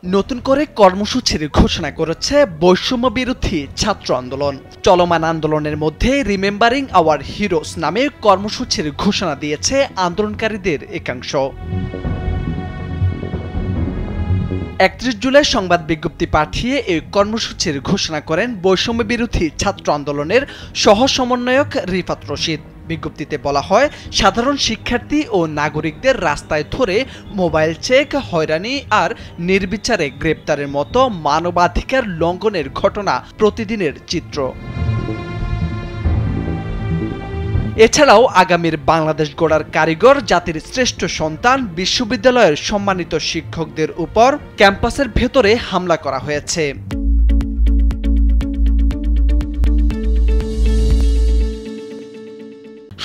নতুন করে কর্মসূচির ঘোষণা করেছে বৈষম্য বিরোধী ছাত্র আন্দোলন। চলমান আন্দোলনের মধ্যে রিমেম্বারিং আওয়ার হিরোস নামে কর্মসূচির ঘোষণা দিয়েছে আন্দোলনকারীদের একাংশ। ৩১ জুলাই সংবাদ বিজ্ঞপ্তি পাঠিয়ে এই কর্মসূচির ঘোষণা করেন বৈষম্য বিরোধী ছাত্র আন্দোলনের সহ সমন্বয়ক রিফাত রশিদ। বিজ্ঞপ্তিতে বলা হয়, সাধারণ শিক্ষার্থী ও নাগরিকদের রাস্তায় ধরে মোবাইল চেক, হয়রানি আর নির্বিচারে গ্রেপ্তারের মতো মানবাধিকার লঙ্ঘনের ঘটনা প্রতিদিনের চিত্র। এছাড়াও আগামীর বাংলাদেশ গড়ার কারিগর, জাতির শ্রেষ্ঠ সন্তান, বিশ্ববিদ্যালয়ের সম্মানিত শিক্ষকদের উপর ক্যাম্পাসের ভেতরে হামলা করা হয়েছে।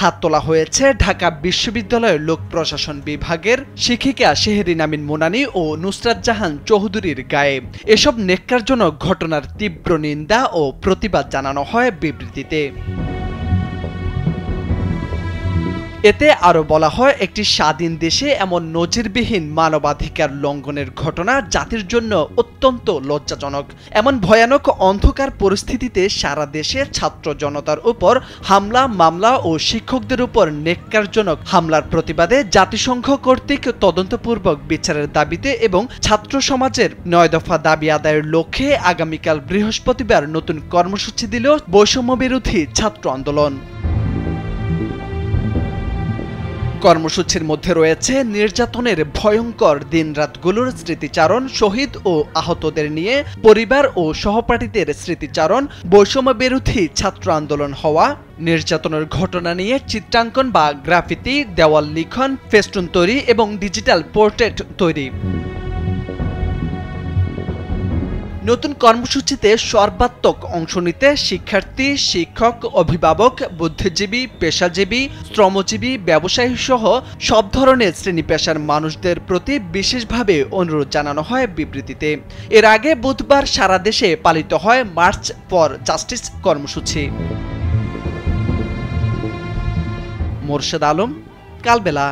হাত তোলা হয়েছে ঢাকা বিশ্ববিদ্যালয়ের লোক প্রশাসন বিভাগের শিক্ষিকা শেহরিন আমিন মুনানি ও নুসরাত জাহান চৌধুরীর গায়ে। এসব ন্যাক্কারজনক ঘটনার তীব্র নিন্দা ও প্রতিবাদ জানানো হয় বিবৃতিতে। এতে আরও বলা হয়, একটি স্বাধীন দেশে এমন নজিরবিহীন মানবাধিকার লঙ্ঘনের ঘটনা জাতির জন্য অত্যন্ত লজ্জাজনক। এমন ভয়ানক অন্ধকার পরিস্থিতিতে সারা দেশে ছাত্র জনতার উপর হামলা, মামলা ও শিক্ষকদের উপর ন্যাক্কারজনক হামলার প্রতিবাদে জাতিসংঘ কর্তৃক তদন্তপূর্বক বিচারের দাবিতে এবং ছাত্র সমাজের ৯ দফা দাবি আদায়ের লক্ষ্যে আগামীকাল বৃহস্পতিবার নতুন কর্মসূচি দিল বৈষম্য বিরোধী ছাত্র আন্দোলন। কর্মসূচির মধ্যে রয়েছে নির্যাতনের ভয়ঙ্কর দিনরাতগুলোর স্মৃতিচারণ, শহীদ ও আহতদের নিয়ে পরিবার ও সহপাঠীদের স্মৃতিচারণ, বৈষম্য বিরোধী ছাত্র আন্দোলন হওয়া, নির্যাতনের ঘটনা নিয়ে চিত্রাঙ্কন বা গ্রাফিতি, দেওয়াল লিখন, ফেস্টুন তৈরি এবং ডিজিটাল পোর্ট্রেট তৈরি। নতুন কর্মসূচিতে সর্বাত্মক অংশ নিতে শিক্ষার্থী, শিক্ষক, অভিভাবক, বুদ্ধিজীবী, পেশাজীবী, শ্রমজীবী, ব্যবসায়ী সহ সব ধরনের শ্রেণী পেশার মানুষদের প্রতি বিশেষভাবে অনুরোধ জানানো হয় বিবৃতিতে। এর আগে বুধবার সারা দেশে পালিত হয় মার্চ ফর জাস্টিস কর্মসূচি। মোরশেদ আলম, কালবেলা।